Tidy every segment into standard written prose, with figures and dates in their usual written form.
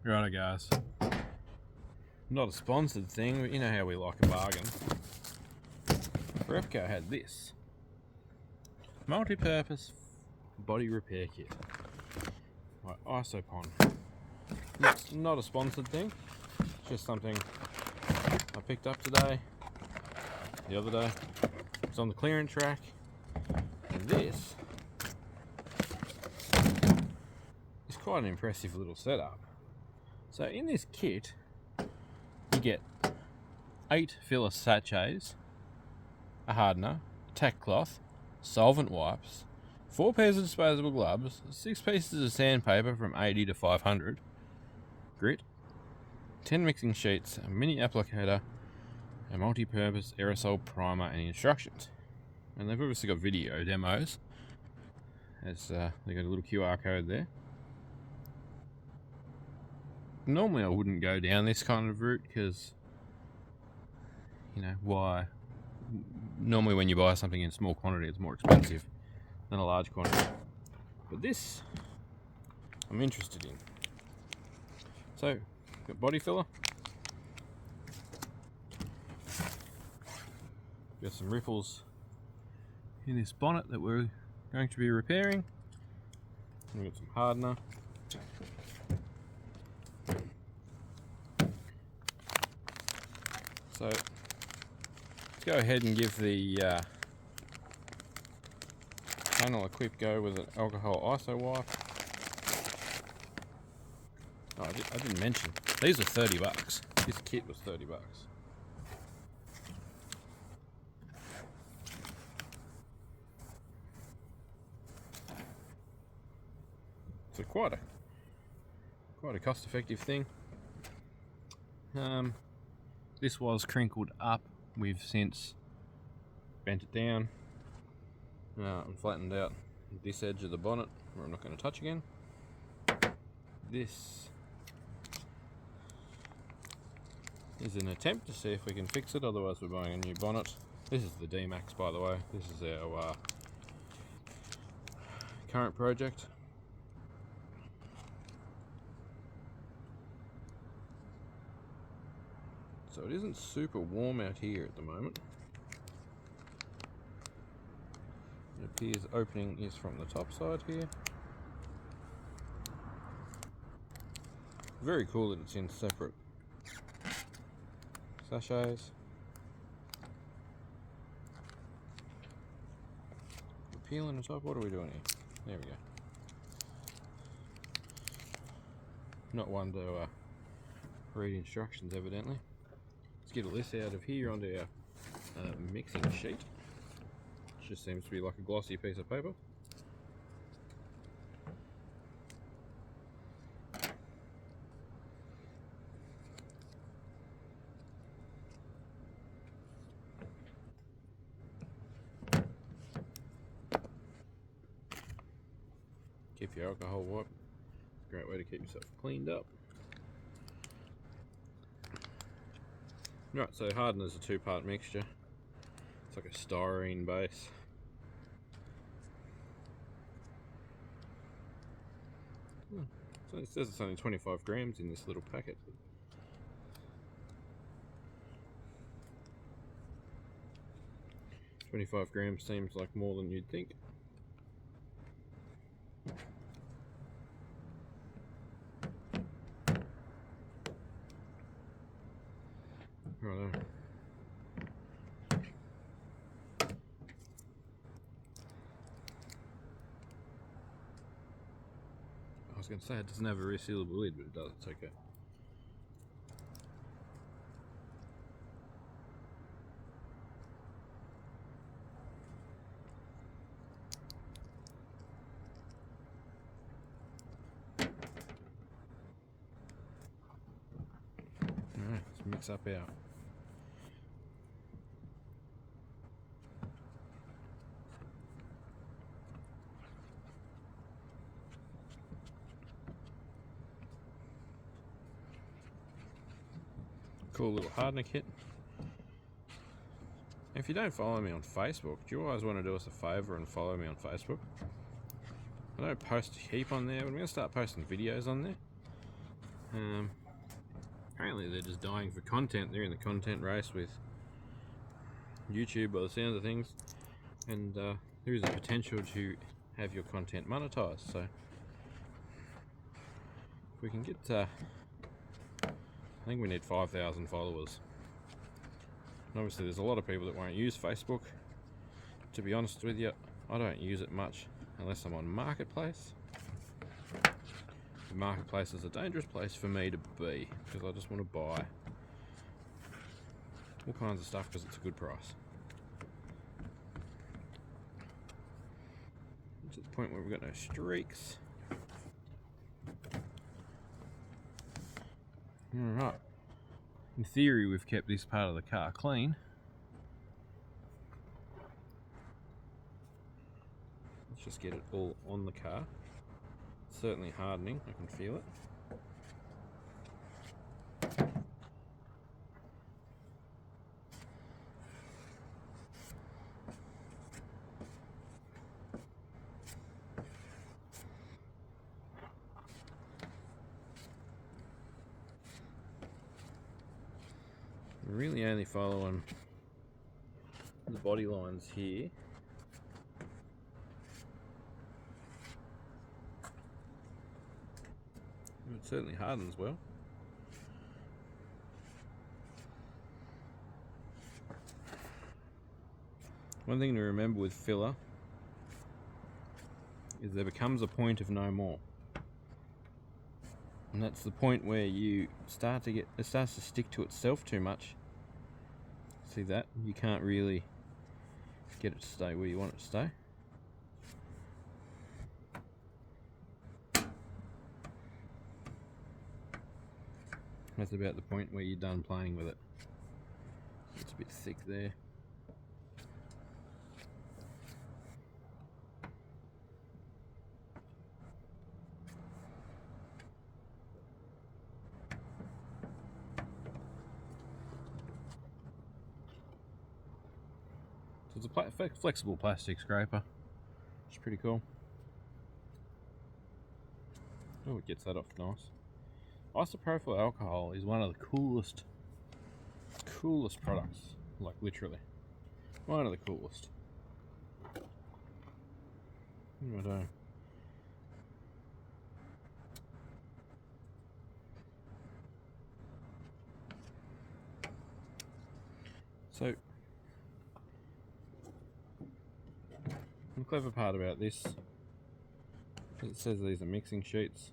Righto guys, not a sponsored thing, but you know how we like a bargain. Repco had this multi-purpose body repair kit by IsoPon. It's not a sponsored thing, it's just something I picked up the other day. It's on the clearance rack, and this is quite an impressive little setup. So in this kit, you get 8 filler sachets, a hardener, a tack cloth, solvent wipes, 4 pairs of disposable gloves, 6 pieces of sandpaper from 80 to 500, grit, 10 mixing sheets, a mini applicator, a multi-purpose aerosol primer and instructions. And they've obviously got video demos, as they got a little QR code there. Normally I wouldn't go down this kind of route because, you know, why? Normally when you buy something in small quantity it's more expensive than a large quantity. But this, I'm interested in. So, got body filler. Got some ripples in this bonnet that we're going to be repairing. We've got some hardener. So let's go ahead and give the panel a quick go with an alcohol iso wipe. Oh, I didn't mention, these are $30. This kit was $30. So quite a cost-effective thing. This was crinkled up. We've since bent it down and flattened out this edge of the bonnet, where I'm not going to touch again. This is an attempt to see if we can fix it, otherwise we're buying a new bonnet. This is the D.i.y, by the way. This is our current project. So it isn't super warm out here at the moment. It appears opening is from the top side here. Very cool that it's in separate sachets. We're peeling the top. What are we doing here? There we go. Not one to read instructions, evidently. Let's get this out of here onto our mixing sheet. It just seems to be like a glossy piece of paper. Keep your alcohol wipe. Great way to keep yourself cleaned up. Right, so hardener's a 2-part mixture. It's like a styrene base. So it says it's only 25 grams in this little packet. $25 grams seems like more than you'd think. Righto. I was going to say it doesn't have a resealable lid, but it does, it's okay. Alright, let's mix up our cool little hardener kit. If you don't follow me on Facebook, do you guys want to do us a favour and follow me on Facebook? I don't post a heap on there, but I'm going to start posting videos on there. Apparently they're just dying for content. They're in the content race with YouTube by the sound of things, and there is a potential to have your content monetized. So if we can get, I think we need 5,000 followers. And obviously there's a lot of people that won't use Facebook. To be honest with you, I don't use it much unless I'm on Marketplace. The Marketplace is a dangerous place for me to be because I just want to buy all kinds of stuff because it's a good price. To the point where we've got no streaks. Alright. In theory, we've kept this part of the car clean. Let's just get it all on the car. It's certainly hardening, I can feel it. I'm really only following the body lines here. It certainly hardens well. One thing to remember with filler is there becomes a point of no more. And that's the point where you start to get, it starts to stick to itself too much. See that? You can't really get it to stay where you want it to stay. That's about the point where you're done playing with it. It's a bit thick there. So it's a flexible plastic scraper, which is pretty cool. Oh, it gets that off nice. Isopropyl alcohol is one of the coolest products, like literally. One of the coolest. Righto. So, the clever part about this is it says these are mixing sheets,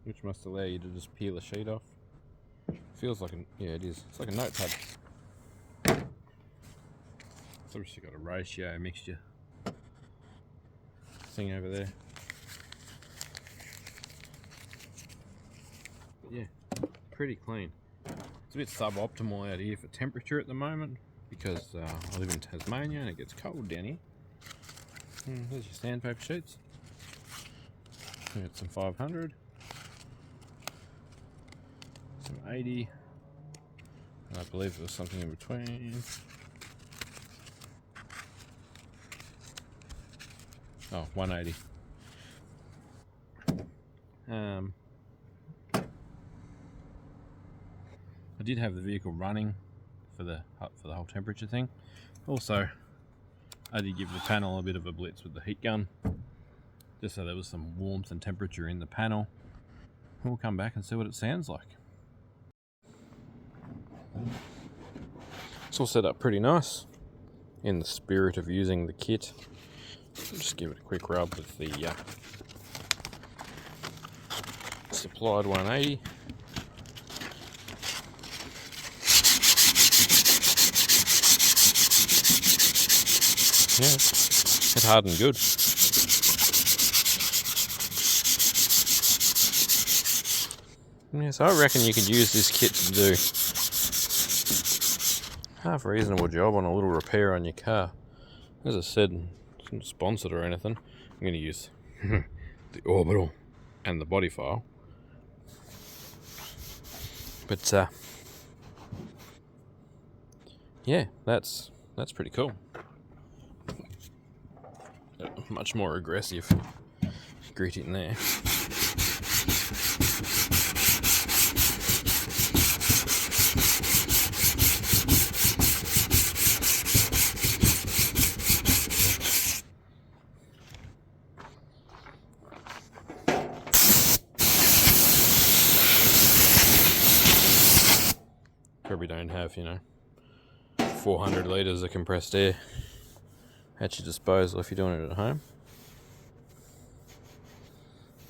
which must allow you to just peel a sheet off. Feels like yeah, it is. It's like a notepad. It's obviously got a ratio mixture thing over there. But yeah, pretty clean. It's a bit suboptimal out here for temperature at the moment because I live in Tasmania and it gets cold down here. There's your sandpaper sheets. We got some 500. Some 80, and I believe there was something in between. Oh, 180. I did have the vehicle running for the whole temperature thing. Also, I did give the panel a bit of a blitz with the heat gun, just so there was some warmth and temperature in the panel. We'll come back and see what it sounds like. It's all set up pretty nice in the spirit of using the kit. I'll just give it a quick rub with the supplied 180. Yeah, it hardened good. Yeah, so I reckon you could use this kit to do half a reasonable job on a little repair on your car. As I said, it's not sponsored or anything. I'm going to use the orbital and the body file. But yeah, that's pretty cool. Much more aggressive grit in there. probably don't have, 400 litres of compressed air at your disposal if you're doing it at home.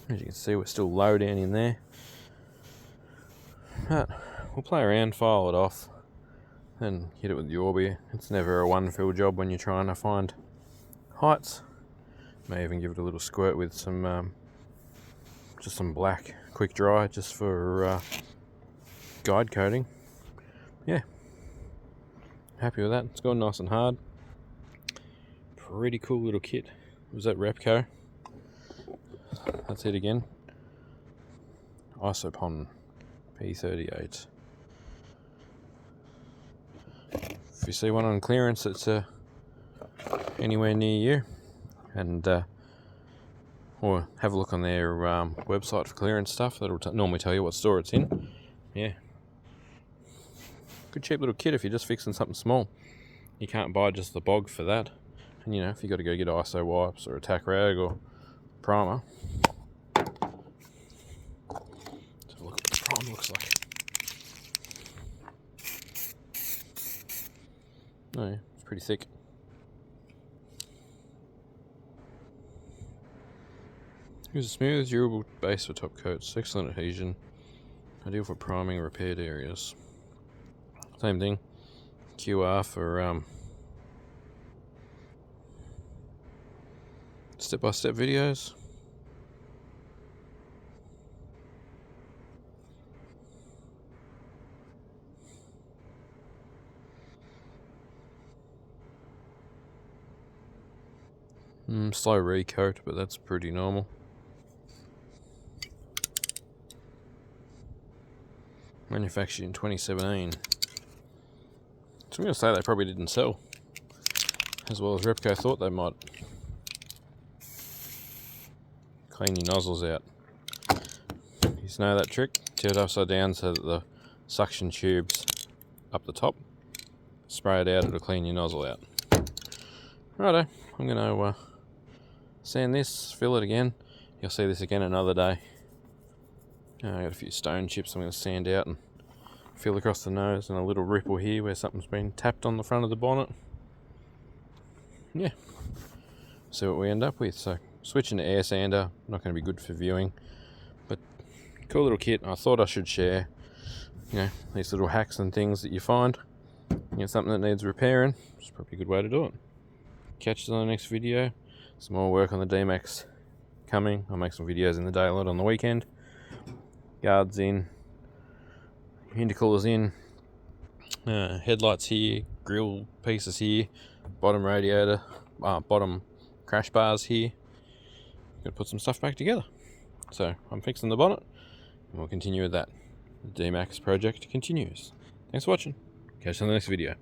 As you can see, we're still low down in there. But we'll play around, file it off, and hit it with the Orbi. It's never a one fill job when you're trying to find heights. May even give it a little squirt with some just some black quick dry just for guide coating. Yeah, happy with that. It's going nice and hard. Pretty cool little kit. Was that Repco? That's it again. IsoPon P.38. If you see one on clearance that's anywhere near you, and or have a look on their website for clearance stuff, that'll normally tell you what store it's in. Yeah, good cheap little kit if you're just fixing something small. You can't buy just the bog for that, and if you got to go get ISO wipes or a tack rag or primer. Let's have a look at what the primer looks like. Oh yeah, it's pretty thick. Use a smooth, durable base for top coats. Excellent adhesion. Ideal for priming repaired areas. Same thing. QR for step-by-step videos. Slow recoat, but that's pretty normal. Manufactured in 2017. So I'm going to say they probably didn't sell as well as Repco thought they might. Clean your nozzles out. You know that trick? Turn it upside down so that the suction tube's up the top. Spray it out, it'll clean your nozzle out. Righto, I'm going to sand this, fill it again. You'll see this again another day. I got a few stone chips I'm going to sand out and fill across the nose, and a little ripple here where something's been tapped on the front of the bonnet. Yeah, see what we end up with. So switching to air sander, not going to be good for viewing, but cool little kit. I thought I should share, these little hacks and things that you find. Something that needs repairing, it's probably a good way to do it. Catch you on the next video. Some more work on the D-Max coming. I'll make some videos in the daylight on the weekend. Guards in, intercoolers in, headlights here, grill pieces here, bottom radiator, bottom crash bars here. Got to put some stuff back together. So I'm fixing the bonnet, and we'll continue with that. The D-Max project continues. Thanks for watching. Catch you on the next video.